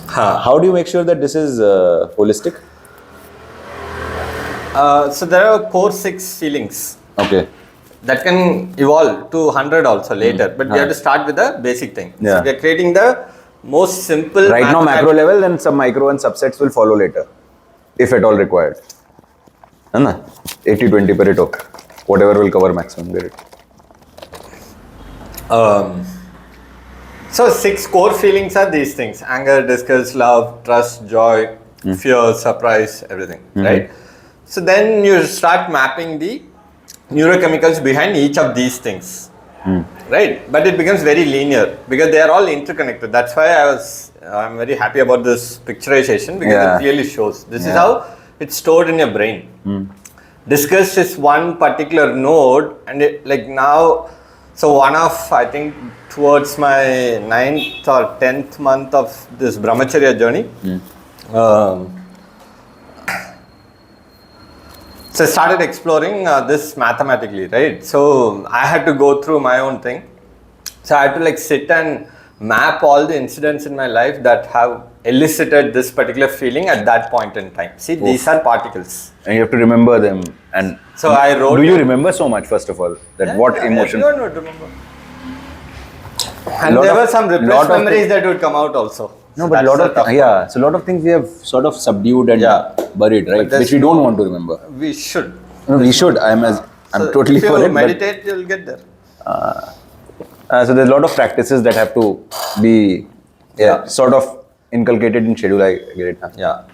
How do you make sure that this is holistic? So there are core 6 feelings. Okay. That can evolve to 100 also later, but we have to start with the basic thing. Yeah. So we are creating the most simple. Right now, macro level, then some micro and subsets will follow later, if at all required. 80-20 Pareto. Whatever will cover maximum. Get it. So 6 core feelings are these things: anger, disgust, love, trust, joy, fear, surprise, everything, right? So then you start mapping the neurochemicals behind each of these things, right? But it becomes very linear because they are all interconnected. That's why I'm very happy about this picturization, because it really shows. This is how it's stored in your brain. Disgust is one particular node, and it, like now, so one of, I think, towards my 9th or 10th month of this brahmacharya journey, so I started exploring this mathematically, right? So I had to go through my own thing. So I had to like sit and map all the incidents in my life that have elicited this particular feeling at that point in time. See, these are particles. And you have to remember them. And so I wrote. Do you remember so much, first of all? That what emotion? I don't remember. And there were some repressed memories that would come out also. No, but so a lot of things we have sort of subdued and buried, right? Which we don't want to remember. We should. No, we should. I'm totally for it. If you meditate, you'll get there. So there's a lot of practices that have to be sort of inculcated in schedule. I get it. Yeah.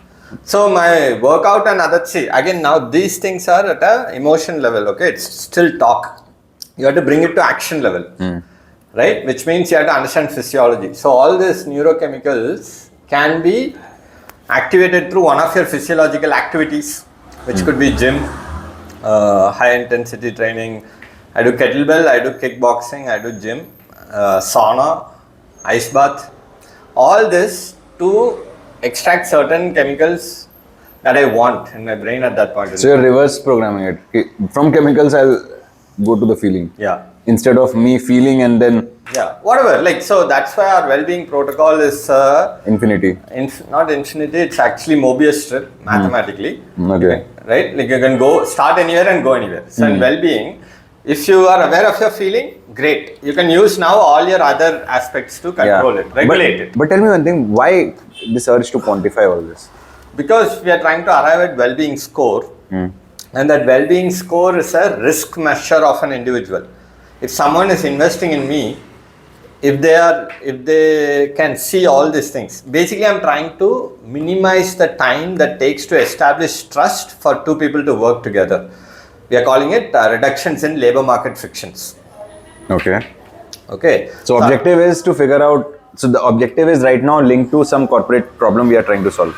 So my workout and other, again now these things are at a emotion level, okay? It's still talk. You have to bring it to action level. Right? Which means you have to understand physiology. So all these neurochemicals can be activated through one of your physiological activities, which could be gym, high intensity training. I do kettlebell, I do kickboxing, I do gym, sauna, ice bath. All this to extract certain chemicals that I want in my brain at that point. So you're reverse programming it. From chemicals, I'll go to the feeling. Yeah. Instead of me feeling and then whatever, like, so that's why our well-being protocol is infinity. Not infinity, it's actually Mobius strip mathematically. Okay. Right, like you can go start anywhere and go anywhere. So in well-being, if you are aware of your feeling, great, you can use now all your other aspects to control it, regulate it. But tell me one thing, why this urge to quantify all this? Because we are trying to arrive at well-being score, and that well-being score is a risk measure of an individual. If someone is investing in me, if they can see all these things, basically I'm trying to minimize the time that takes to establish trust for two people to work together. We are calling it reductions in labor market frictions. Okay. So objective is to figure out, so the objective is right now linked to some corporate problem we are trying to solve.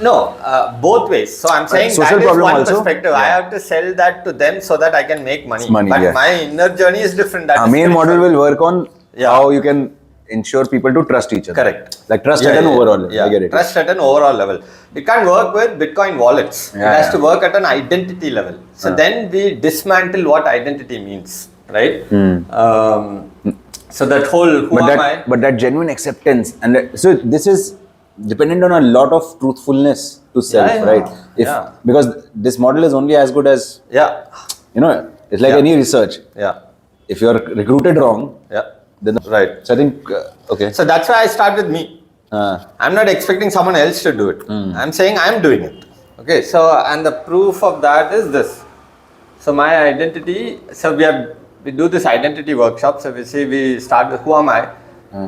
No, both ways. So I'm saying social that is problem one also? perspective. I have to sell that to them so that I can make money. But my inner journey is different. That main model will work on how you can ensure people to trust each other. Correct. Like trust at an overall level. I get it. Trust at an overall level. It can't work with Bitcoin wallets. It has to work at an identity level. So then we dismantle what identity means, right? So that whole but that genuine acceptance, and so this is dependent on a lot of truthfulness to self, right? Because this model is only as good as it's like any research. If you are recruited wrong, then right. So I think So that's why I start with me. I'm not expecting someone else to do it. I'm saying I'm doing it. Okay. So and the proof of that is this. So my identity. So we do this identity workshop. So we start with who am I.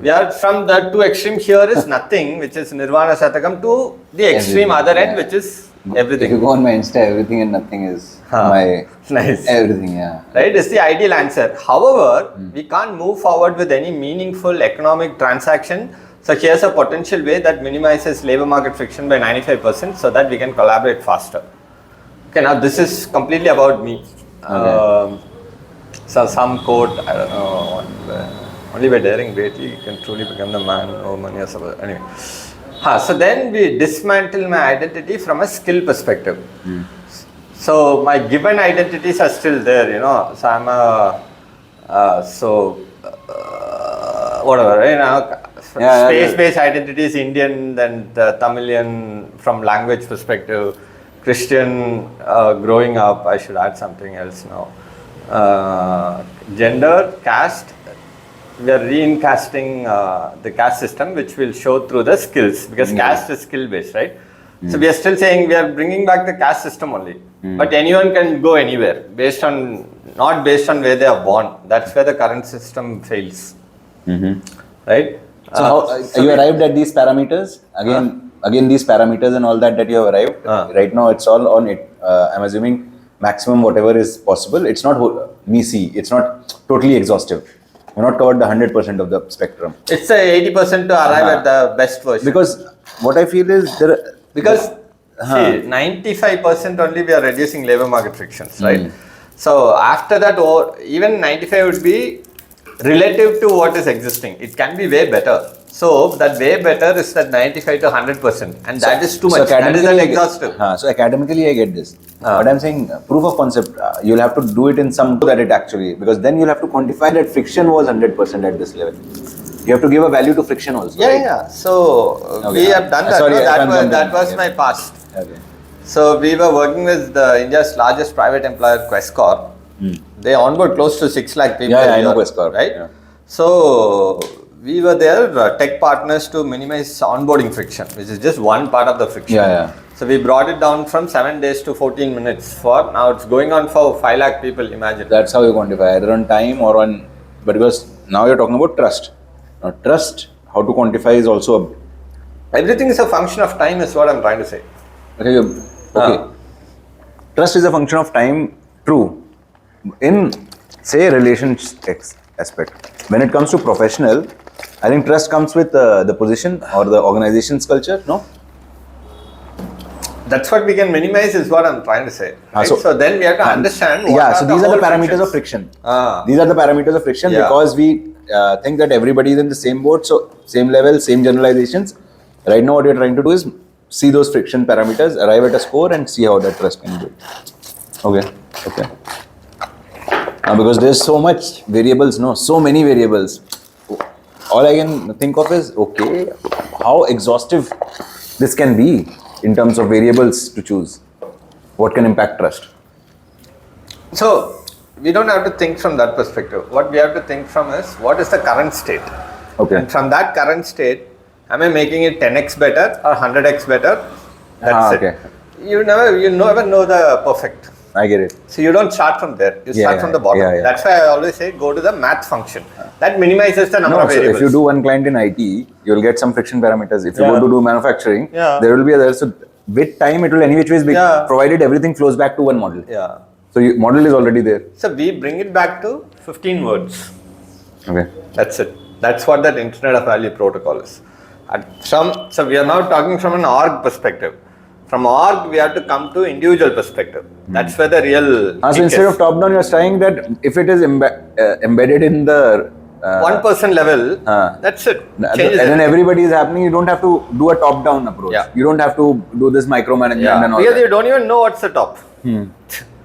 We are from the two extreme here is nothing, which is Nirvana Satakam, to the extreme other end, which is everything. If you go on my Insta, everything and nothing is my everything, Right, it's the ideal answer. However, we can't move forward with any meaningful economic transaction. So here's a potential way that minimizes labor market friction by 95% so that we can collaborate faster. Okay, now this is completely about me. So some quote, I don't know, only by daring greatly you can truly become the man or money or something. Anyway. So then we dismantle my identity from a skill perspective. So my given identities are still there, So I'm whatever, space-based identity is Indian, then the Tamilian from language perspective, Christian growing up, I should add something else now. Gender, caste, we are recasting the caste system, which will show through the skills, because caste is skill-based, right? So we are still saying we are bringing back the caste system only, but anyone can go anywhere not based on where they are born. That's where the current system fails, right? So you arrived at these parameters again these parameters and all that you have arrived. Right now it's all on it. I'm assuming maximum whatever is possible. It's not it's not totally exhaustive. You're not covered the 100% of the spectrum. It's a 80% to arrive at the best version. Because what I feel is see, 95% only we are reducing labor market frictions, right? So after that, even 95 would be relative to what is existing. It can be way better. So that way better is that 95 to 100%, and that is too much. That is not exhaustive. So academically, I get this. But I'm saying proof of concept. You'll have to do it in some that it actually, because then you'll have to quantify that friction was 100% at this level. You have to give a value to friction also. Yeah. So we have done that. Sorry, that was my past. Okay. So we were working with India's largest private employer, Quest Corp. They onboard close to 6 lakh people. Yeah, I know Quest Corp. Right? Yeah. So we were their tech partners to minimize onboarding friction, which is just one part of the friction. Yeah. So we brought it down from 7 days to 14 minutes. Now it's going on for 5 lakh people, imagine. That's how you quantify, either on time or on, but because now you're talking about trust. Now trust, how to quantify is also everything is a function of time is what I'm trying to say. Okay. Trust is a function of time, true. In, say, relations aspect. When it comes to professional, I think trust comes with the position or the organization's culture, no? That's what we can minimize is what I'm trying to say. Right? So then we have to understand what so these are the parameters of friction. These are the parameters of friction because we think that everybody is in the same boat, so same level, same generalizations. Right now what we're trying to do is see those friction parameters, arrive at a score and see how that trust can build. Okay. Because there's so much variables, so many variables. All I can think of is, okay, how exhaustive this can be in terms of variables to choose. What can impact trust? So, we don't have to think from that perspective. What we have to think from is, what is the current state? Okay. And from that current state, am I making it 10x better or 100x better? That's it. You never know the perfect. I get it. So you don't start from there. You start from the bottom. That's why I always say go to the math function. That minimizes the number of variables. If you do one client in IT, you'll get some friction parameters. If you go to do manufacturing, there will be others. So with time, it will any which ways be provided everything flows back to one model. So model is already there. So we bring it back to 15 words. Okay. That's it. That's what that Internet of Value protocol is. So we are now talking from an org perspective. From org, we have to come to individual perspective. That's where the real. So instead of top down, you're saying that if it is embedded in the 1% level, that's it. And then everybody is happening. You don't have to do a top down approach. You don't have to do this micromanagement and all. Because you don't even know what's the top. And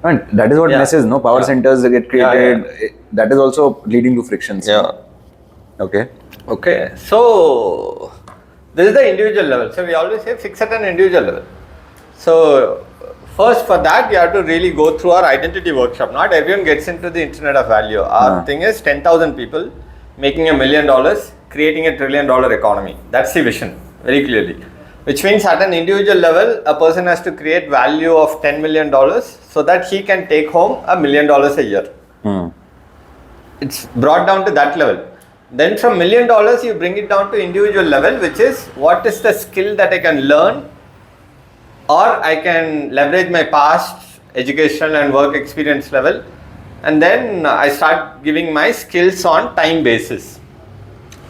that is what messes. Power centers get created. That is also leading to frictions. Okay. So this is the individual level. So we always say fix at an individual level. So first for that, you have to really go through our identity workshop. Not everyone gets into the Internet of Value. Our thing is 10,000 people making $1 million, creating a $1 trillion economy. That's the vision, very clearly. Which means at an individual level, a person has to create value of $10 million so that he can take home $1 million a year. It's brought down to that level. Then from $1 million, you bring it down to individual level, which is what is the skill that I can learn, or I can leverage my past educational and work experience level, and then I start giving my skills on time basis.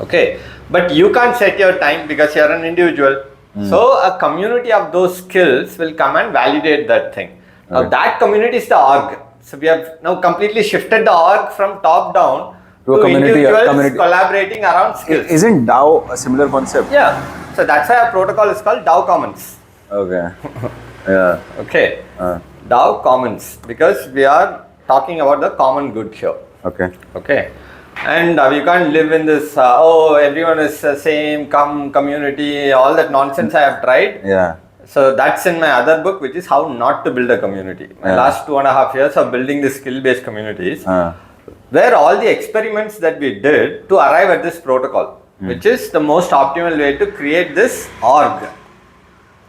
Okay, but you can't set your time because you're an individual. So a community of those skills will come and validate that thing. Now that community is the org. So we have now completely shifted the org from top down to individuals collaborating around skills. Isn't DAO a similar concept? Yeah. So that's why our protocol is called DAO Commons. Okay. Okay. DAO Commons, because we are talking about the common good here. Okay. And you can't live in this, everyone is the same, community, all that nonsense I have tried. Yeah. So that's in my other book, which is how not to build a community. My last 2.5 years of building the skill-based communities, where all the experiments that we did to arrive at this protocol, which is the most optimal way to create this org,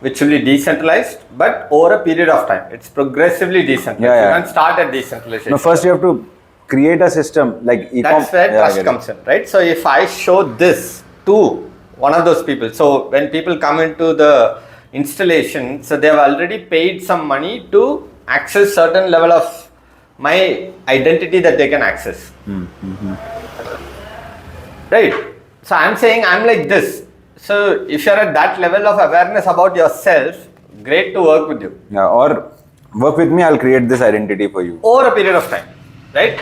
which will be decentralized, but over a period of time. It's progressively decentralized. You can't start at decentralization. No, first you have to create a system like that's where trust comes in, right? So if I show this to one of those people, so when people come into the installation, so they have already paid some money to access certain level of my identity that they can access. Right? So I'm saying I'm like this. So if you're at that level of awareness about yourself, great to work with you. Yeah, or work with me, I'll create this identity for you. Over a period of time. Right?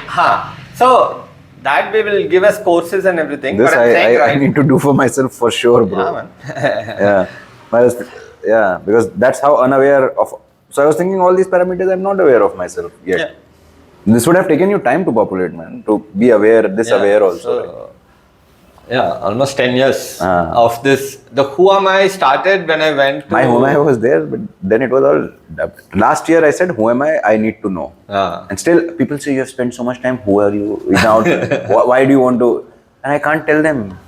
So that we will give us courses and everything. This I need to do for myself for sure, bro. Yeah, man. Yeah, because that's how unaware of. So I was thinking all these parameters, I'm not aware of myself yet. Yeah. This would have taken you time to populate, man, to be aware, aware also. So, almost 10 years of this. The who am I started when I went to... My who am I was there, but then it was all... Last year I said, who am I need to know. And still people say, you have spent so much time, who are you? Why do you want to... And I can't tell them,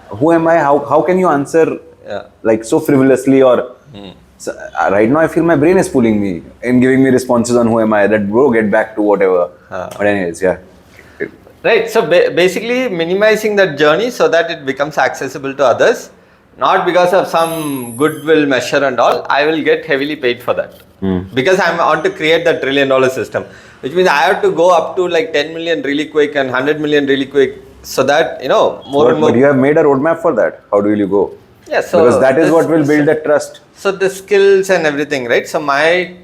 who am I? How can you answer like so frivolously or... So, right now I feel my brain is pulling me and giving me responses on who am I, that bro, get back to whatever. But anyways, yeah. Right, so basically minimizing that journey so that it becomes accessible to others, not because of some goodwill measure and all. I will get heavily paid for that because I want to create that $1 trillion system, which means I have to go up to like 10 million really quick and 100 million really quick, so that more and more. But you have made a roadmap for that. How will you go? Yeah, so because that is what will build that trust. So the skills and everything, right? So my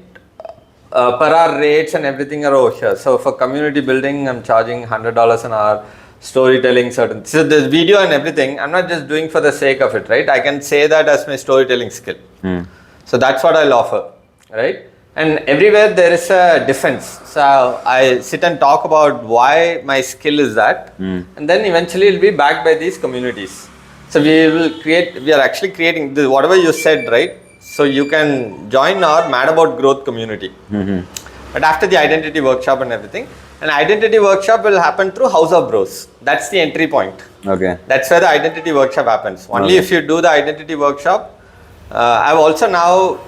per hour rates and everything are over here. So for community building, I'm charging $100 an hour. Storytelling, certain. So this video and everything, I'm not just doing for the sake of it, right? I can say that as my storytelling skill. So that's what I'll offer, right? And everywhere there is a defense. So I sit and talk about why my skill is that, and then eventually it'll be backed by these communities. So we are actually creating this, whatever you said, right? So you can join our Mad About Growth community. But after the identity workshop and everything, an identity workshop will happen through House of Bros. That's the entry point. Okay. That's where the identity workshop happens. Only if you do the identity workshop. I've also now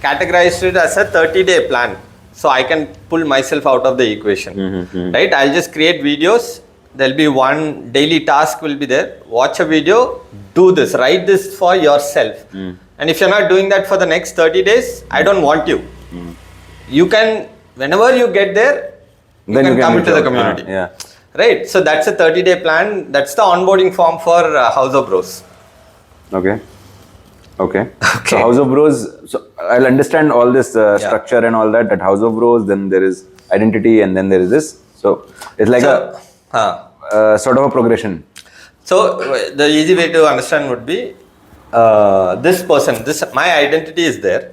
categorized it as a 30-day plan. So I can pull myself out of the equation. Right? I'll just create videos. There'll be one daily task will be there. Watch a video, do this, write this for yourself. And if you're not doing that for the next 30 days, I don't want you. You can, whenever you get there, you can come into the community. Right? So that's a 30-day plan. That's the onboarding form for House of Bros. Okay. So House of Bros, so I'll understand all this structure and all that. At House of Bros, then there is identity and then there is this. So it's like a sort of a progression. So the easy way to understand would be this person, my identity is there,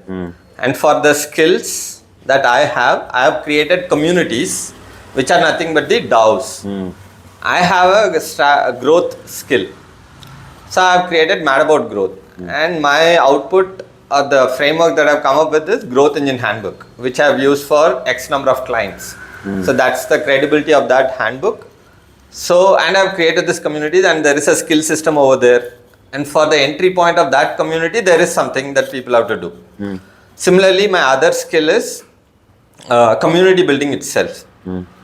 and for the skills that I have created communities which are nothing but the DAOs. I have a growth skill, so I have created Mad About Growth, and my output or the framework that I've come up with is Growth Engine Handbook, which I've used for X number of clients. So that's the credibility of that handbook. So, and I've created this community, and there is a skill system over there. And for the entry point of that community, there is something that people have to do. Similarly, my other skill is community building itself,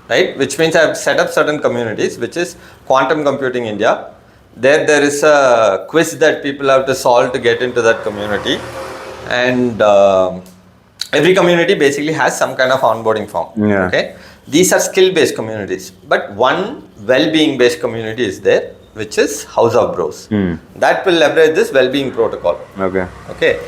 right? Which means I've set up certain communities, which is Quantum Computing India. There is a quiz that people have to solve to get into that community. And every community basically has some kind of onboarding form, okay? These are skill-based communities, but one well-being based community is there, which is House of Bros. That will leverage this well-being protocol. Okay.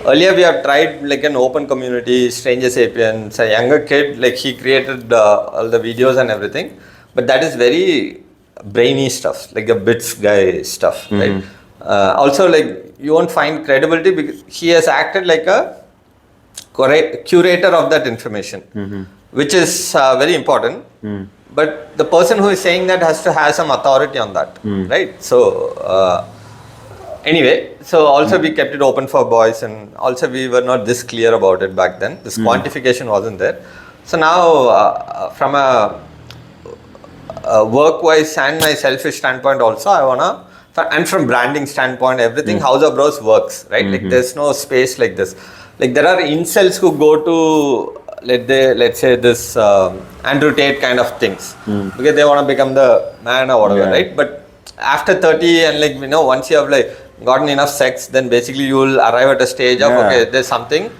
Earlier we have tried like an open community, Stranger Sapiens, a younger kid, like he created all the videos and everything, but that is very brainy stuff, like a bits guy stuff, right? Also, like you won't find credibility because he has acted like a curator of that information, which is very important. but the person who is saying that has to have some authority on that, right? So anyway, so also we kept it open for boys, and also we were not this clear about it back then. This quantification wasn't there. So now from a work-wise and my selfish standpoint also, I wanna, and from branding standpoint, everything House of Bros works, right? Like there's no space like this. Like there are incels who go to let's say this Andrew Tate kind of things because they want to become the man or whatever, right? But after 30 and like once you have like gotten enough sex, then basically you will arrive at a stage of okay, there's something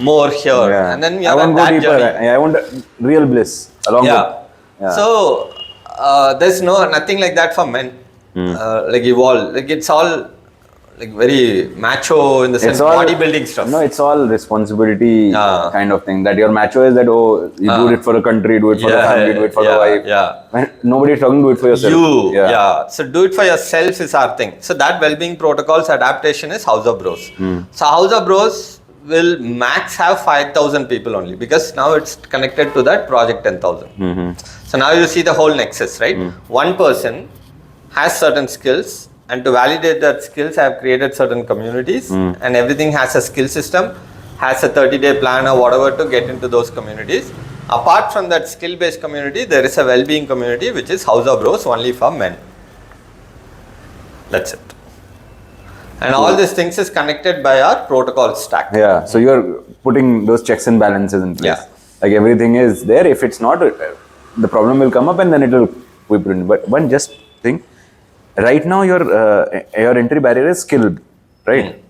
more here, and then you have that journey. I want real bliss along with. So there's nothing like that for men. Like evolve, like it's all like very macho in the sense bodybuilding stuff. No, it's all responsibility kind of thing. That your macho is that you do it for a country, do it for the family, do it for the wife. When nobody is talking, do it for yourself. So do it for yourself is our thing. So that well-being protocols adaptation is House of Bros. So House of Bros will max have 5,000 people only because now it's connected to that project 10,000. So now you see the whole nexus, right? One person has certain skills, and to validate that skills, I have created certain communities, and everything has a skill system, has a 30-day plan or whatever to get into those communities. Apart from that skill-based community, there is a well-being community which is House of Bros only for men. That's it. And all these things is connected by our protocol stack. Yeah, so you're putting those checks and balances in place. Like everything is there. If it's not, the problem will come up and then it will be pruned. But one just thing, right now your entry barrier is skill, right?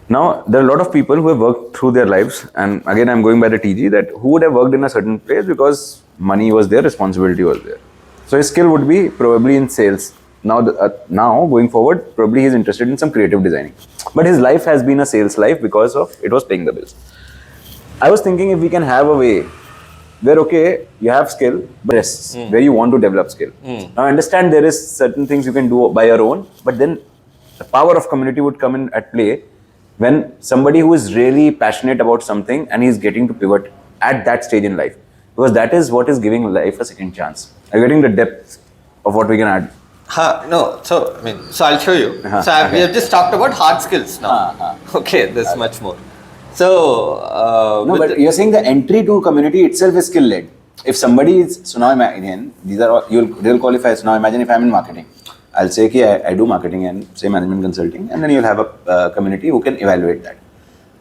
Now there are a lot of people who have worked through their lives, and again I'm going by the TG, that who would have worked in a certain place because money was there, responsibility was there. So his skill would be probably in sales. Now going forward, probably he's interested in some creative designing. But his life has been a sales life because of it was paying the bills. I was thinking if we can have a way where okay, you have skill, but rests, where you want to develop skill. Now I understand there is certain things you can do by your own, but then the power of community would come in at play when somebody who is really passionate about something and he's getting to pivot at that stage in life. Because that is what is giving life a second chance. Are you getting the depth of what we can add? No, so I'll show you. So we have just talked about hard skills now. Okay, there's much more. So no, but you're saying the entry to community itself is skill led. If somebody is, so now imagine these are all, they'll qualify. So now imagine if I'm in marketing, I'll say I do marketing and say management consulting, and then you'll have a community who can evaluate that,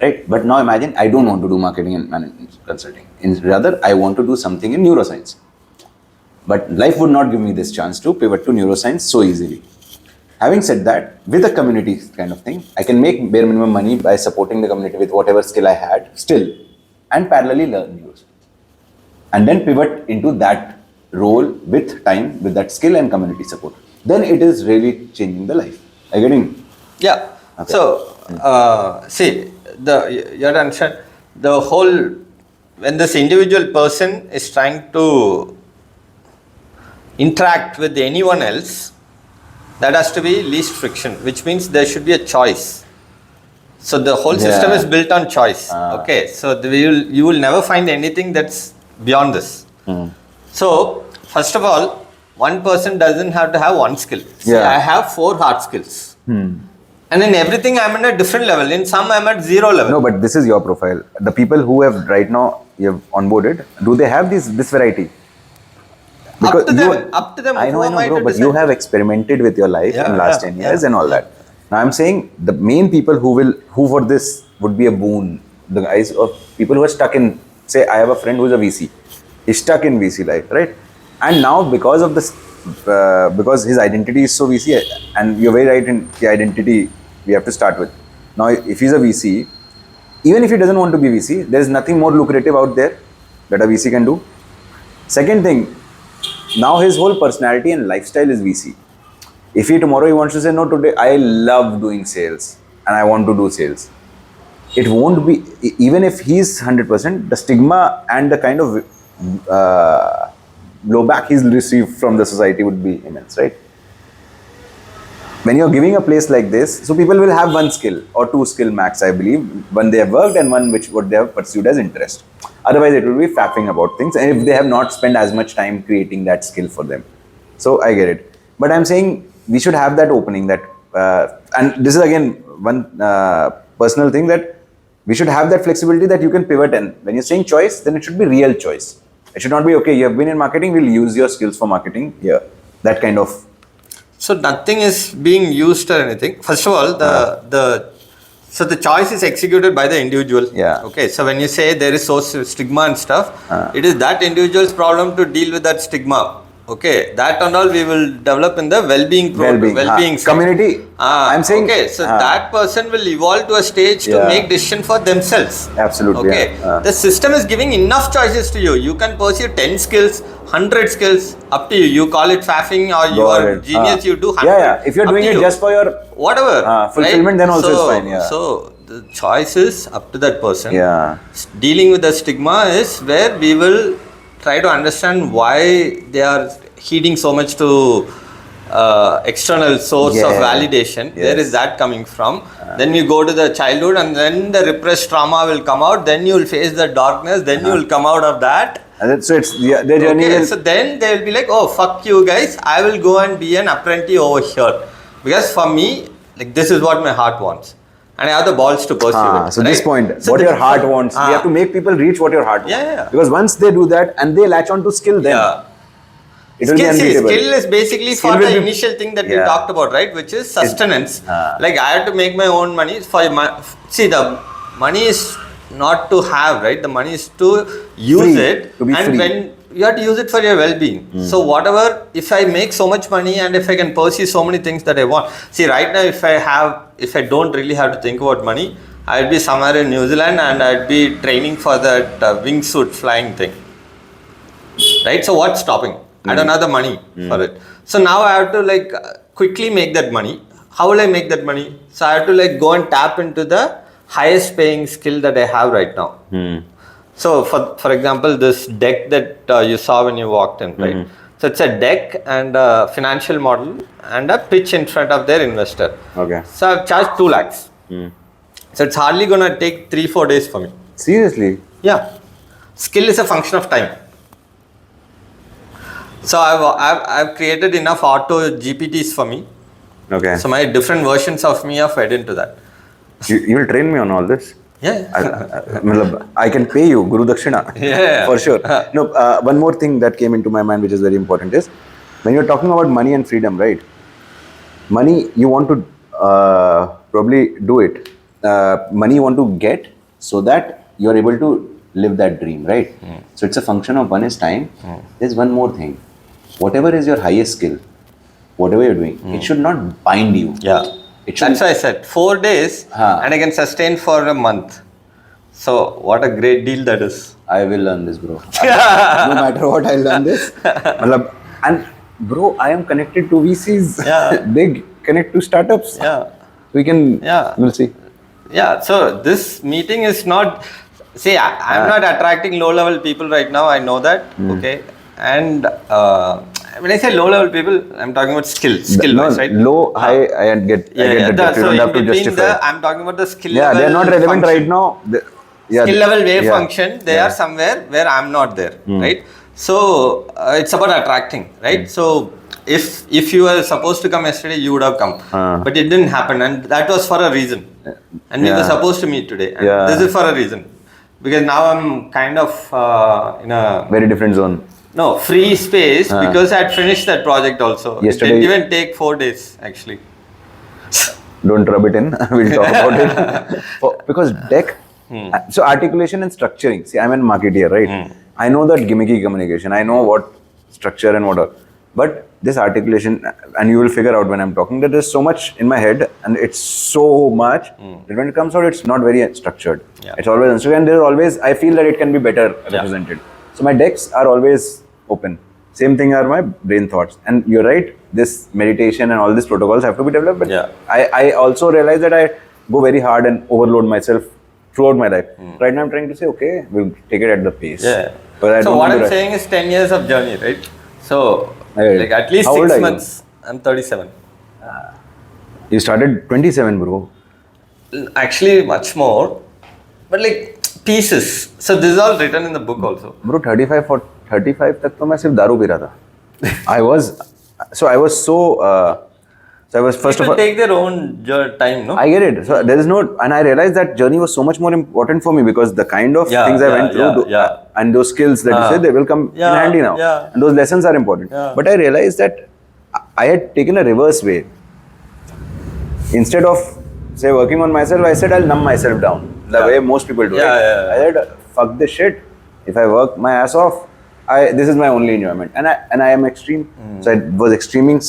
right? But now imagine I don't want to do marketing and management consulting. Rather, I want to do something in neuroscience. But life would not give me this chance to pivot to neuroscience so easily. Having said that, with a community kind of thing, I can make bare minimum money by supporting the community with whatever skill I had still, and parallelly learn neuroscience. And then pivot into that role with time, with that skill and community support. Then it is really changing the life. Are you getting? Yeah. Okay. So, see, you have to understand the whole, when this individual person is trying to interact with anyone else, that has to be least friction, which means there should be a choice. So the whole system is built on choice. Okay, so you will never find anything that's beyond this. So first of all, one person doesn't have to have one skill. See, I have 4 hard skills. And in everything I'm at a different level. In some I'm at 0 level. No, but this is your profile. The people who have right now you have onboarded, do they have this variety? Because up to them. I know, bro, but you have experimented with your life in last 10 years and all that. Now I'm saying the main people who for this would be a boon. The guys of people who are stuck in, say, I have a friend who's a VC. He's stuck in VC life, right? And now because of this, because his identity is so VC, and you're very right in the identity we have to start with. Now, if he's a VC, even if he doesn't want to be VC, there is nothing more lucrative out there that a VC can do. Second thing, now his whole personality and lifestyle is VC. If tomorrow he wants to say, no, today I love doing sales and I want to do sales, it won't be, even if he's 100%, the stigma and the kind of blowback he's received from the society would be immense, right? When you're giving a place like this, so people will have one skill or 2 skill max, I believe. One they have worked and one what they have pursued as interest. Otherwise, it will be faffing about things, and if they have not spent as much time creating that skill for them. So I get it, but I'm saying we should have that opening. That and this is again one personal thing, that we should have that flexibility that you can pivot. And when you're saying choice, then it should be real choice. It should not be, okay, you have been in marketing, we'll use your skills for marketing. Yeah, that kind of. So nothing is being used or anything. First of all, so the choice is executed by the individual. Yeah. Okay. So when you say there is stigma and stuff, it is that individual's problem to deal with that stigma. Okay, that and all we will develop in the well-being community. I'm saying. Okay, so that person will evolve to a stage to make decision for themselves. Absolutely. Okay, the system is giving enough choices to you. You can pursue 10 skills, 100 skills, up to you. You call it faffing or you are genius. You do 100. Yeah. If you're doing it just for your whatever fulfillment, right? then also it's fine. Yeah. So the choice is up to that person. Yeah. Dealing with the stigma is where we will try to understand why they are heeding so much to external source of validation. Where is that coming from? Then you go to the childhood, and then the repressed trauma will come out. Then you will face the darkness. Then you will come out of that. And so it's their journey. Okay, so then they will be like, oh, fuck you guys. I will go and be an apprentice over here. Because for me, like, this is what my heart wants. And I have the balls to pursue it. So this point, so what your heart wants, we have to make people reach what your heart wants. Yeah. Because once they do that and they latch on to skill, then it will be unbeatable. Skill is basically for the initial thing that we talked about, right? Which is sustenance. Like I have to make my own money. The money is not to have, right? The money is to use it. To be free. When you have to use it for your well-being. So whatever, if I make so much money and if I can pursue so many things that I want. See, right now, if I don't really have to think about money, I'd be somewhere in New Zealand and I'd be training for that wingsuit flying thing. Right? So what's stopping? I don't have the money for it. So now I have to quickly make that money. How will I make that money? So I have to go and tap into the highest paying skill that I have right now. So for example, this deck that you saw when you walked in, right? So it's a deck and a financial model and a pitch in front of their investor. Okay. So I've charged 2 lakhs. So it's hardly gonna take 3-4 days for me. Seriously? Yeah. Skill is a function of time. So I've created enough auto GPTs for me. Okay. So my different versions of me are fed into that. You will train me on all this? Yeah. I can pay you Guru Dakshina. Yeah. For sure. No, one more thing that came into my mind which is very important is, when you're talking about money and freedom, right? Money, you want to probably do it. Money you want to get so that you're able to live that dream, right? So it's a function of, one is time. There's one more thing. Whatever is your highest skill, whatever you're doing, it should not bind you. Yeah. That's why I said 4 days and I can sustain for a month. So what a great deal that is. I will learn this, bro. No matter what, I'll learn this. And bro, I am connected to VCs. Yeah. They connect to startups. Yeah. We can, we'll see. Yeah, so this meeting is not, see, I'm not attracting low-level people right now, I know that, okay? And when I say low-level people, I'm talking about skill-wise, right? Low, high, I get that. You don't have to justify. I'm talking about the skill level. Yeah, they're not relevant right now. Skill level wave function, they are somewhere where I'm not there, right? So it's about attracting, right? So if you were supposed to come yesterday, you would have come, but it didn't happen, and that was for a reason. And we were supposed to meet today, and this is for a reason, because now I'm kind of in a very different zone. No, free space, because I had finished that project also. Yesterday, it didn't even take 4 days actually. Don't rub it in. We'll talk about it. Because deck, so articulation and structuring. See, I'm a marketeer, right? I know that gimmicky communication. I know what structure and what. But this articulation, and you will figure out when I'm talking that there's so much in my head, and it's so much that when it comes out, it's not very structured. Yeah. It's always unstructured, and there's always, I feel that it can be better represented. So my decks are always open. Same thing are my brain thoughts. And you're right, this meditation and all these protocols have to be developed. But I also realize that I go very hard and overload myself throughout my life. Right now I'm trying to say, okay, we'll take it at the pace. Yeah. So what I'm saying is 10 years of journey, right? So like at least 6 months. I'm 37. You started 27, bro. Actually much more. But like pieces. So this is all written in the book also. Bro, 35 तक तो मैं सिर्फ दारू P रहा था. I was first of all. Take their own time, no? I get it. So there is no, and I realized that journey was so much more important for me because the kind of things I went through and those skills that you say, they will come in handy now. Yeah. And those lessons are important. Yeah. But I realized that I had taken a reverse way. Instead of, say, working on myself, I said I'll numb myself down the way most people do. I said, fuck this shit. If I work my ass off, this is my only enjoyment. And I am extreme. So I was extremely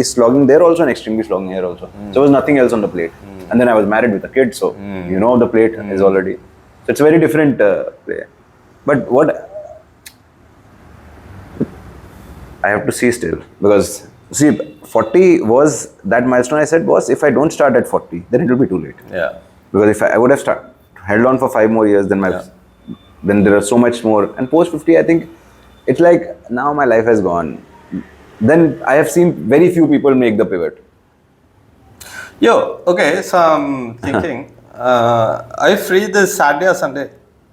slogging there also and extremely slogging here also. So there was nothing else on the plate. And then I was married with a kid, so the plate is already. So it's a very different play. But what I have to see still, because 40 was that milestone. I said, boss, if I don't start at 40, then it will be too late. Yeah. Because if I would have held on for 5 more years, then then there are so much more. And post 50, I think it's like now my life has gone. Then I have seen very few people make the pivot. Okay, so I'm thinking, are you free this Saturday or Sunday?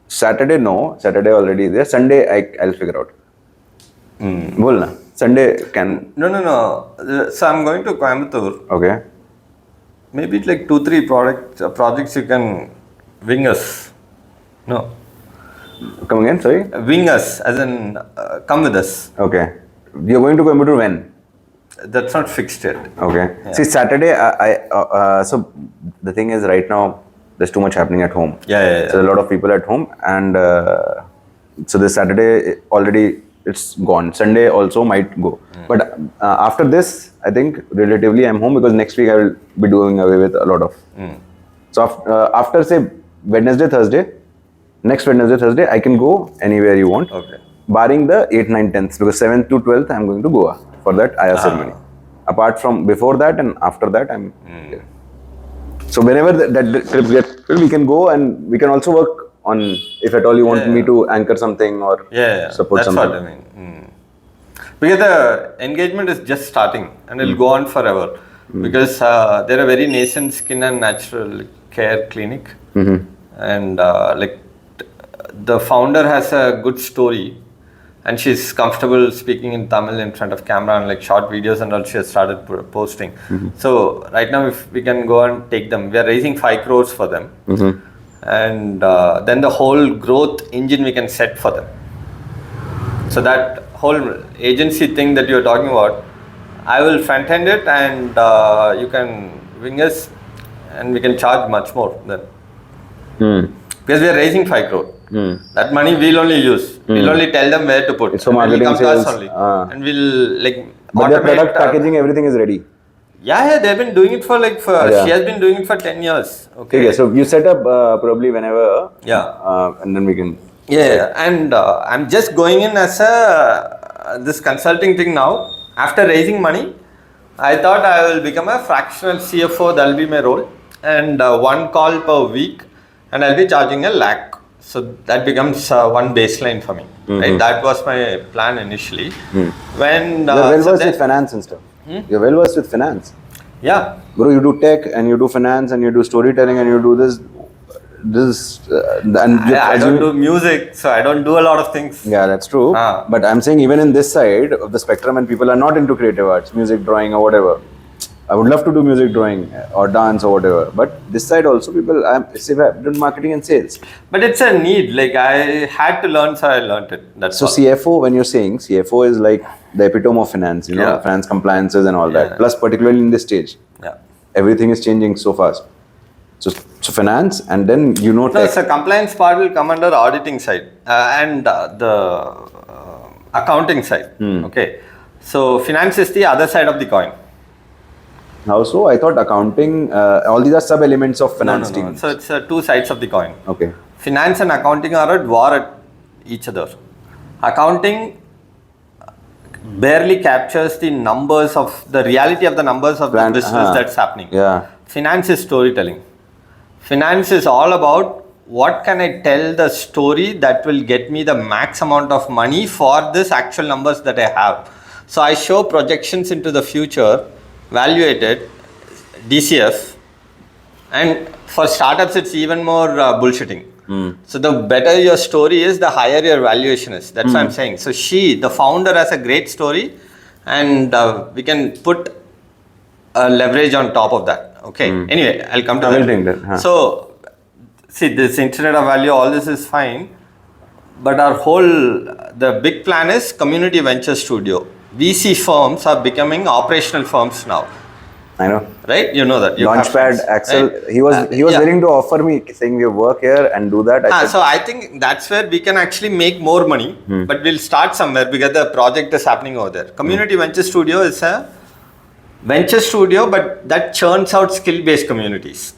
Saturday, no. Saturday already there. Sunday, I'll figure out. Bol na. Sunday can. No. So I'm going to Coimbatore. Okay. Maybe it's like 2-3 projects you can wing us. No. Come again, sorry? Wing us, as in come with us. Okay. You're going to Coimbatore when? That's not fixed yet. Okay. Yeah. See, Saturday, so the thing is right now, there's too much happening at home. Yeah. So a lot of people at home, and so this Saturday already it's gone. Sunday also might go. But after this, I think relatively I'm home because next week I will be doing away with a lot of. So after say Wednesday, Thursday, next Wednesday, Thursday, I can go anywhere you want. Okay. Barring the 8th, 9th, 10th, because 7th to 12th I'm going to Goa for that Ayah ceremony. Apart from before that and after that I'm here. So whenever that trip gets filled, we can go, and we can also work on, if at all you want me to anchor something or support that's something. That's what I mean. Because the engagement is just starting and it'll go on forever. Because they're a very nascent skin and natural care clinic. And the founder has a good story. And she's comfortable speaking in Tamil in front of camera and short videos and all she has started posting. So right now if we can go and take them, we are raising 5 crores for them. And then the whole growth engine we can set for them. So that whole agency thing that you're talking about, I will front end it and you can wing us and we can charge much more then. Because we are raising 5 crore. That money we'll only use. We'll only tell them where to put. It's for marketing, sales. Only. And we'll but their product packaging, everything is ready. Yeah, they've been doing it for she has been doing it for 10 years. Okay, so you set up probably whenever. And then we can. And I'm just going in as this consulting thing now. After raising money, I thought I will become a fractional CFO. That'll be my role. And 1 call per week. And I'll be charging 1 lakh. So that becomes one baseline for me. Right? That was my plan initially. When you're well versed with finance and stuff. You're well versed with finance. Yeah. Bro, you do tech and you do finance and you do storytelling and you do this. And I don't do music, so I don't do a lot of things. Yeah, that's true. But I'm saying even in this side of the spectrum, and people are not into creative arts, music, drawing, or whatever. I would love to do music, drawing, or dance, or whatever. But this side also, people, I've done marketing and sales. But it's a need. I had to learn, so I learned it. That's all. CFO, when you're saying CFO is like the epitome of finance, finance compliances and all that. Plus, particularly in this stage, everything is changing so fast. So finance, and then tech. So compliance part will come under auditing side and the accounting side. Okay. So finance is the other side of the coin. How so? I thought accounting, all these are sub-elements of finance team. So it's 2 sides of the coin. Okay. Finance and accounting are at war at each other. Accounting barely captures the numbers of the reality of the numbers of the business that's happening. Yeah. Finance is storytelling. Finance is all about what can I tell the story that will get me the max amount of money for this actual numbers that I have. So I show projections into the future, valuated, DCF, and for startups it's even more bullshitting. So the better your story is, the higher your valuation is. That's what I'm saying. So the founder, has a great story, and we can put leverage on top of that. Okay. Anyway, I'll come to that. So see, this internet of value, all this is fine, but the big plan is Communityventure.studio. VC firms are becoming operational firms now. I know. Right? You know that. Launchpad, Axel, right? He was willing to offer me, saying we work here and do that. So I think that's where we can actually make more money, but we'll start somewhere because the project is happening over there. Community Venture Studio is a venture studio, but that churns out skill-based communities.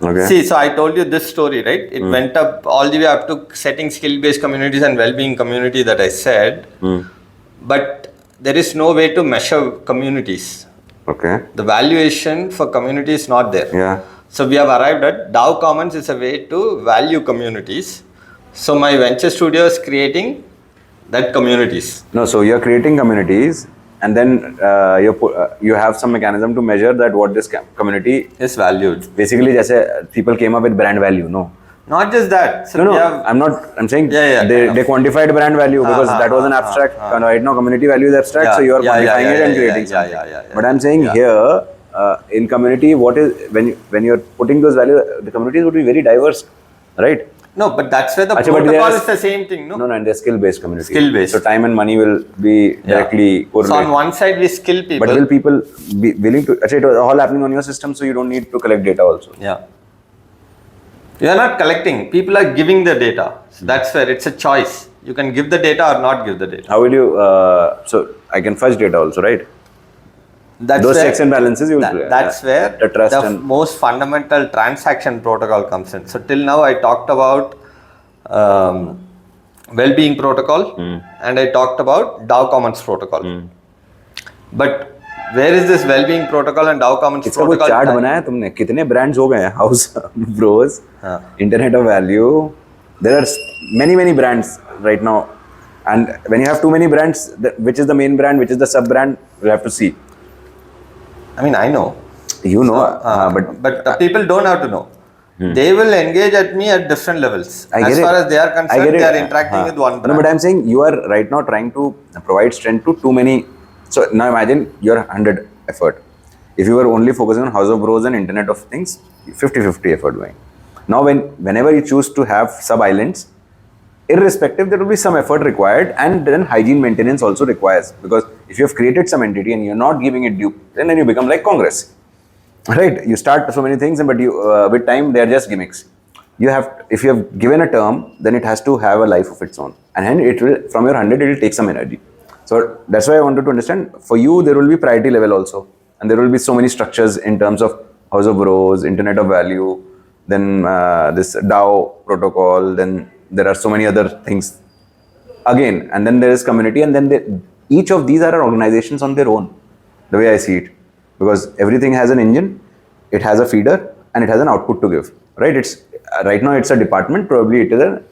Okay. See, so I told you this story, right? It went up all the way up to setting skill-based communities and well-being community that I said, but there is no way to measure communities. Okay. The valuation for community is not there. Yeah. So we have arrived at Dow Commons is a way to value communities. So my venture studio is creating that communities. No, so you're creating communities, and then you have some mechanism to measure that what this community is valued. Basically, people came up with brand value, no? Not just that. So I'm saying they quantified brand value because that was an abstract. Right now, community value is abstract, so you are quantifying it and creating something. But I'm saying here, in community, what is when you're putting those values, the communities would be very diverse, right? No, but that's where the protocol is the same thing, no? No, and they're skill-based communities. Skill-based. So time and money will be directly correlated. So on one side, we skill people. But will people be willing to... It was all happening on your system, so you don't need to collect data also. Yeah. You are not collecting. People are giving the data. So that's where it's a choice. You can give the data or not give the data. How will you... so I can fetch data also, right? Those checks and balances you will... That's where the most fundamental transaction protocol comes in. So till now I talked about well-being protocol and I talked about Dow Commons protocol. But where is this well-being protocol and Dow Commons protocol? इसका कोई chart बनाया तुमने? कितने brands हो गए हैं? House Bros, Internet of Value. There are many brands right now, and when you have too many brands, which is the main brand, which is the sub brand, you have to see. I mean, I know. You know, but the people don't have to know. They will engage at me at different levels. As far as they are concerned, they are interacting with one brand. No, but I'm saying you are right now trying to provide strength to too many. So now imagine your 100 effort. If you were only focusing on House of Bros and Internet of Things, 50-50 effort going. Now whenever you choose to have sub-islands, irrespective, there will be some effort required, and then hygiene maintenance also requires, because if you have created some entity and you're not giving it due, then you become like Congress, right? You start so many things, but with time they are just gimmicks. If you have given a term, then it has to have a life of its own, and then it will, from your 100, it will take some energy. So that's why I wanted to understand, for you there will be priority level also, and there will be so many structures in terms of House of Bros, Internet of Value, then this DAO protocol, then there are so many other things again, and then there is community, and then each of these are organizations on their own, the way I see it, because everything has an engine, it has a feeder, and it has an output to give, right? It's right now it's a department, probably it is an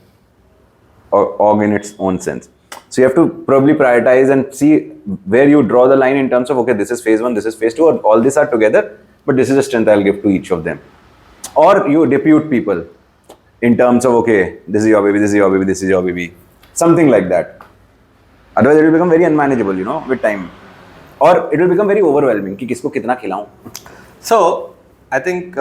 org in its own sense. So you have to probably prioritize and see where you draw the line in terms of, okay, this is phase 1, this is phase 2, or all these are together, but this is a strength I'll give to each of them. Or you depute people in terms of, okay, this is your baby, this is your baby, this is your baby, something like that. Otherwise it will become very unmanageable, with time. Or it will become very overwhelming, ki kisko kitna khilaun. So I think,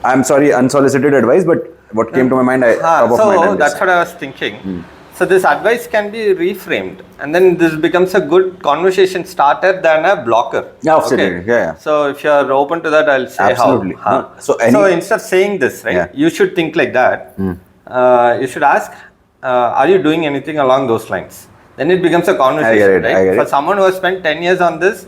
I'm sorry, unsolicited advice, but what came to my mind, so that's what I was thinking. So this advice can be reframed, and then this becomes a good conversation starter than a blocker. Yeah, absolutely. Okay? Yeah. So if you are open to that, I'll say absolutely. How. So instead of saying this, right, you should think like that. You should ask, are you doing anything along those lines? Then it becomes a conversation, right? For someone who has spent 10 years on this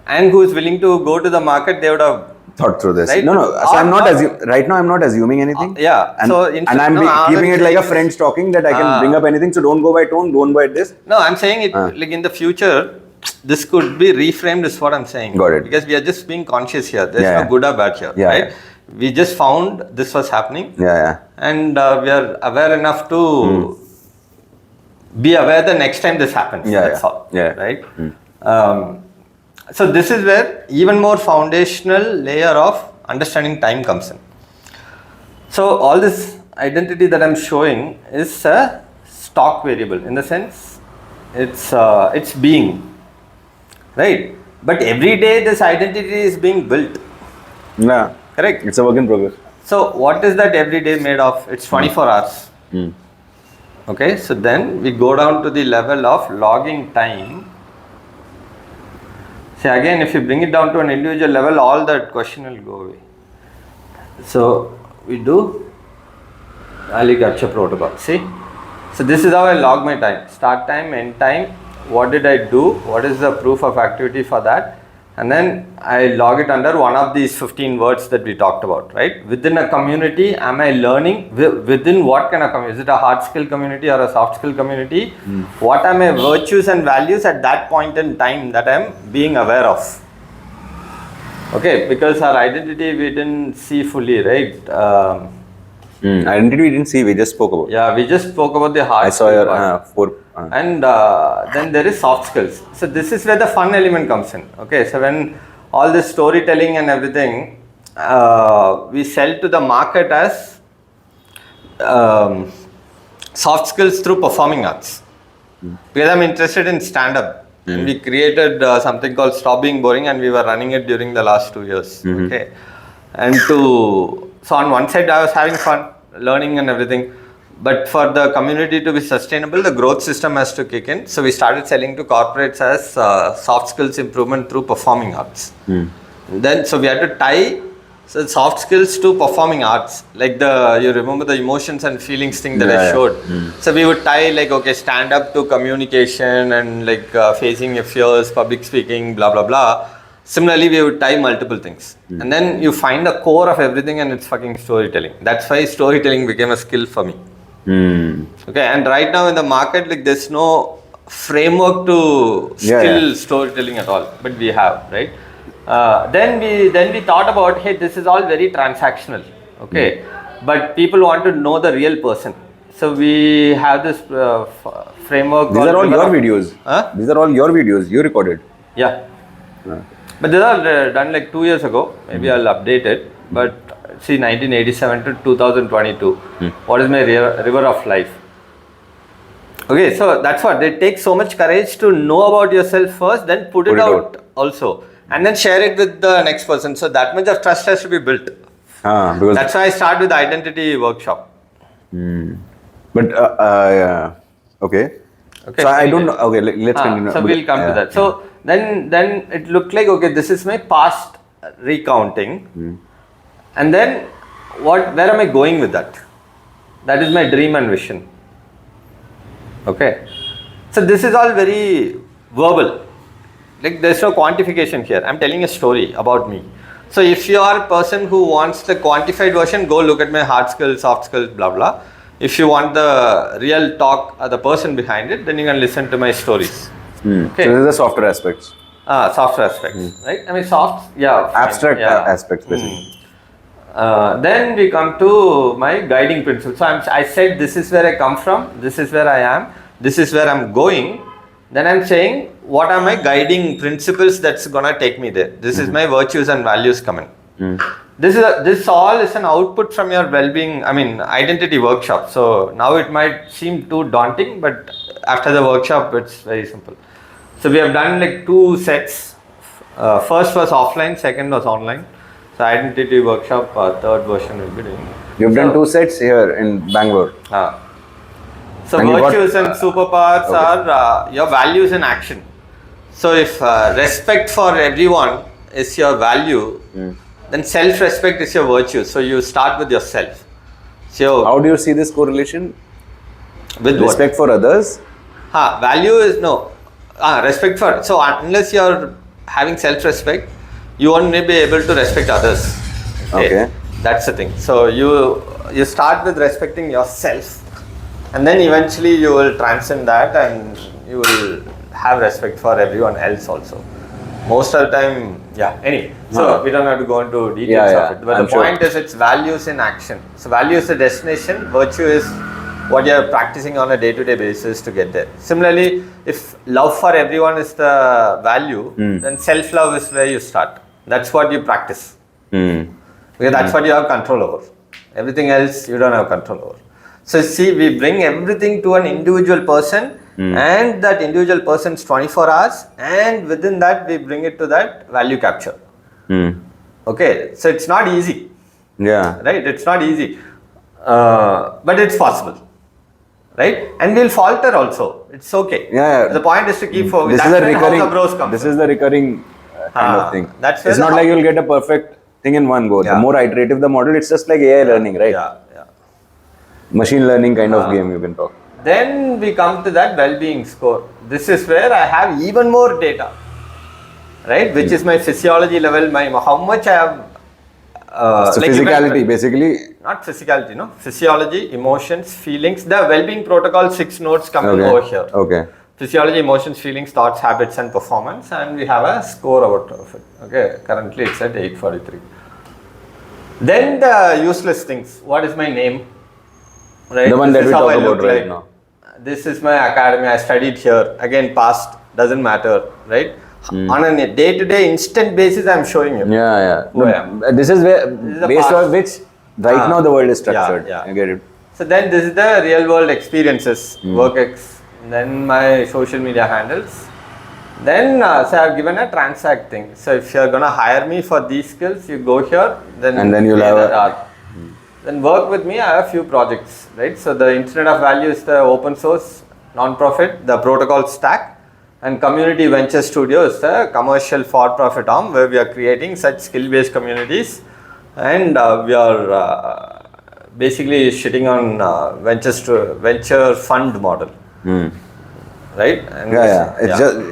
and who is willing to go to the market, they would have thought through this. Right? No. So I'm not right now. I'm not assuming anything. And I'm keeping it like a friend talking that I can bring up anything. So don't go by tone. Don't by this. No, I'm saying it like in the future, this could be reframed. Is what I'm saying. Got it. Because we are just being conscious here. There's no good or bad here, right? We just found this was happening. And we are aware enough to be aware the next time this happens. That's all. Right. So this is where even more foundational layer of understanding time comes in. So all this identity that I'm showing is a stock variable in the sense it's being, right? But every day this identity is being built. Yeah. Correct. It's a work in progress. So what is that every day made of? It's 24 hours. Okay, so then we go down to the level of logging time. See, again, if you bring it down to an individual level, all that question will go away. So we do value capture protocol. See, so this is how I log my time: start time, end time. What did I do? What is the proof of activity for that? And then I log it under one of these 15 words that we talked about, right? Within a community, am I learning? Within what kind of community? Is it a hard skill community or a soft skill community? What are my virtues and values at that point in time that I'm being aware of? Okay, because our identity we didn't see fully, right? Identity we didn't see, we just spoke about. Yeah, we just spoke about the hard I saw skill your part. four. And then there is soft skills. So this is where the fun element comes in. Okay, so when all this storytelling and everything, we sell to the market as soft skills through performing arts. Because I'm interested in stand-up. And we created something called Stop Being Boring, and we were running it during the last 2 years. Okay, and so on one side I was having fun, learning and everything. But for the community to be sustainable, the growth system has to kick in. So we started selling to corporates as soft skills improvement through performing arts. Then, so we had to tie soft skills to performing arts. Like you remember the emotions and feelings thing that I showed. So we would tie like, okay, stand up to communication and like facing your fears, public speaking, blah, blah, blah. Similarly, we would tie multiple things. And then you find the core of everything and it's fucking storytelling. That's why storytelling became a skill for me. Okay, and right now in the market, like there's no framework to storytelling at all, but we have, right? Then we thought about, hey, this is all very transactional, okay, but people want to know the real person. So we have this framework. These are all your videos. These are all your videos you recorded. Yeah. But these are done like 2 years ago. Maybe I'll update it. But see, 1987 to 2022. What is my river of life? Okay, so that's what. It takes so much courage to know about yourself first, then put it out also. And then share it with the next person. So that much of trust has to be built. Because that's why I start with the identity workshop. But, okay. So I don't know. Okay, let's continue. So we'll come to that. So then it looked like, okay, this is my past recounting. And then where am I going with that? That is my dream and vision. Okay. So this is all very verbal. Like there's no quantification here. I'm telling a story about me. So if you are a person who wants the quantified version, go look at my hard skills, soft skills, blah, blah. If you want the real talk, the person behind it, then you can listen to my stories. Okay. So these are the software aspects. Software aspects, right? I mean, abstract aspects, basically. Then we come to my guiding principle. So I said, this is where I come from, this is where I am, this is where I'm going. Then I'm saying, what are my guiding principles that's gonna take me there? This is my virtues and values coming. This all is an output from your well-being, identity workshop. So now it might seem too daunting, but after the workshop, it's very simple. So we have done like 2 sets. First was offline, second was online. So identity workshop, third version will be doing. You've done 2 sets here in Bangalore. So and virtues and superpowers are your values in action. So if respect for everyone is your value, then self-respect is your virtue. So you start with yourself. So how do you see this correlation? With respect for others? Value is respect for. So unless you're having self-respect, you won't be able to respect others. Okay. That's the thing. So you start with respecting yourself, and then eventually you will transcend that, and you will have respect for everyone else also. Most of the time, anyway. So we don't have to go into details of it. But the point is, it's values in action. So value is the destination. Virtue is what you're practicing on a day-to-day basis to get there. Similarly, if love for everyone is the value, then self-love is where you start. That's what you practice. Because that's what you have control over. Everything else you don't have control over. So see, we bring everything to an individual person, and that individual person's 24 hours, and within that we bring it to that value capture. Okay, so it's not easy. Yeah. Right, it's not easy, but it's possible. Right, and we'll falter also. It's okay. Yeah. The point is to keep focused. This That's is a where recurring. all the bros come This from. is the recurring kind of thing. That's it's where not like you'll get a perfect thing in one go. The more iterative the model, it's just like AI learning, right? Yeah. Machine learning kind of game you can talk. Then we come to that well-being score. This is where I have even more data, right? Which is my physiology level, my how much I have. So like physicality, basically. Not physicality, no. Physiology, emotions, feelings. The well-being protocol 6 nodes coming over here. Okay. Physiology, emotions, feelings, thoughts, habits, and performance, and we have a score out of it. Okay, currently it's at 843. Then the useless things. What is my name? Right. The one this that we how talk I about look right like. now. This is my academy. I studied here. Again, past doesn't matter, right? On a day-to-day, instant basis, I'm showing you. Yeah. Who I am. This is where, the based past. on which, right now the world is structured. Yeah. I get it. So then this is the real world experiences, work then my social media handles. Then so I've given a transact thing. So if you're gonna hire me for these skills, you go here, then And then you'll have a... Then work with me. I have a few projects, right? So the Internet of Value is the open source non-profit, the protocol stack, and Communityventure.studio is the commercial for-profit arm where we are creating such skill-based communities, and we are basically shitting on venture fund model, right? And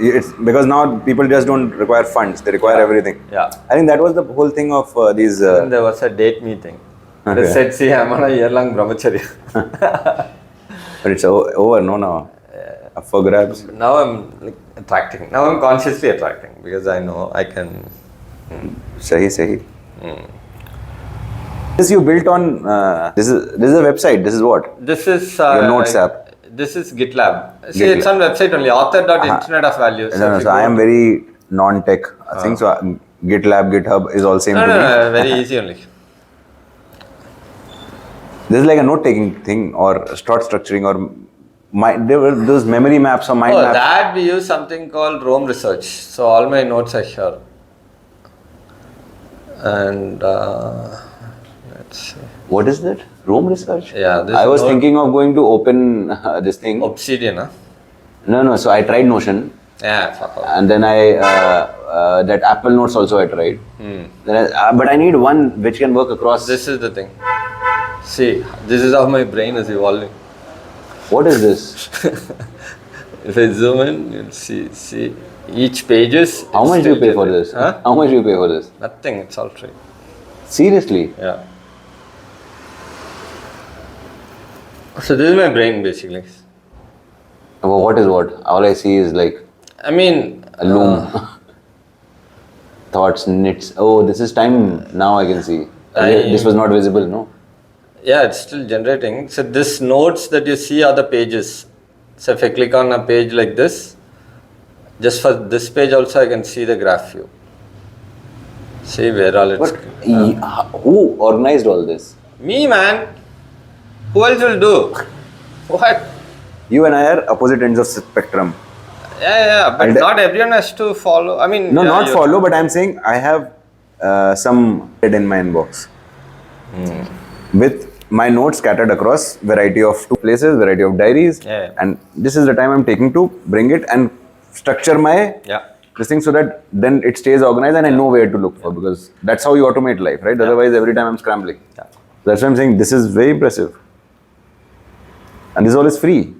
It's because now people just don't require funds; they require everything. Yeah. I think that was the whole thing of these. And there was a date meeting. They said, "See, I'm on a year-long brahmacharya." But it's over, no, now. Up for grabs. Now I'm like attracting. Now I'm consciously attracting because I know I can. Sahi. This you built on. This is a website. This is what? This is your notes app. This is GitLab. See, it's on website only. Author.InternetOfValue. No, so I am very non-tech. I think so. GitLab, GitHub is all same to me. No, very easy only. This is like a note-taking thing or thought structuring or there were those memory maps or mind maps. That we use something called Rome Research. So all my notes are here. And let's see. What is that? Rome Research? Yeah. I was thinking of going to open this thing. Obsidian, huh? No. So I tried Notion. Yeah, fuck off. And then I that Apple Notes also I tried. Then but I need one which can work across. This is the thing. See, this is how my brain is evolving. What is this? If I zoom in, you'll see each pages. How much do you pay for this? Huh? How much do you pay for this? Nothing, it's all free. Seriously? Yeah. So this is my brain basically. Well, what is what? All I see is like I mean a loom. Thoughts, knits. Oh, this is time now I can see. This was not visible, no? Yeah, it's still generating. So this nodes that you see are the pages. So if I click on a page like this, just for this page also I can see the graph view. See where all it's... Who organized all this? Me, man. Who else will do? What? You and I are opposite ends of spectrum. Yeah, but not everyone has to follow. I mean... No, not follow, but I'm saying I have some head in my inbox. With my notes scattered across variety of places, variety of diaries. And this is the time I'm taking to bring it and structure my this thing so that then it stays organized and I know where to look for, because that's how you automate life, right? Otherwise, every time I'm scrambling. That's why I'm saying this is very impressive. And this all is free.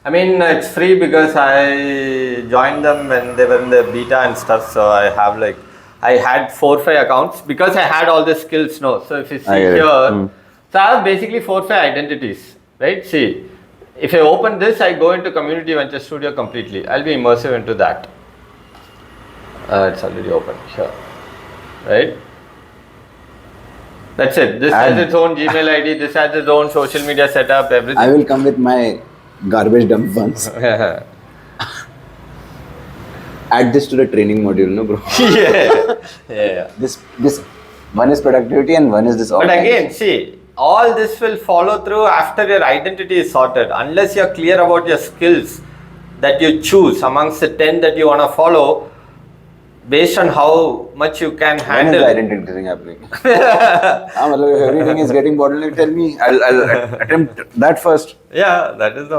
I mean, it's free because I joined them when they were in the beta and stuff. So I have like, I had 4 or 5 accounts because I had all the skills now. So if you see here, so I have basically 4 or 5 identities, right? See, if I open this, I go into Communityventure.studio completely. I'll be immersive into that. It's already open here, right? That's it. This has its own Gmail ID. This has its own social media setup, everything. I will come with my garbage dump ones. Add this to the training module, no, bro? Yeah. This one is productivity and one is this. But again, see, all this will follow through after your identity is sorted. Unless you're clear about your skills that you choose amongst the 10 that you want to follow, based on how much you can handle. When is the identity happening? If everything is getting bottleneck, tell me. I'll attempt that first. Yeah, that is the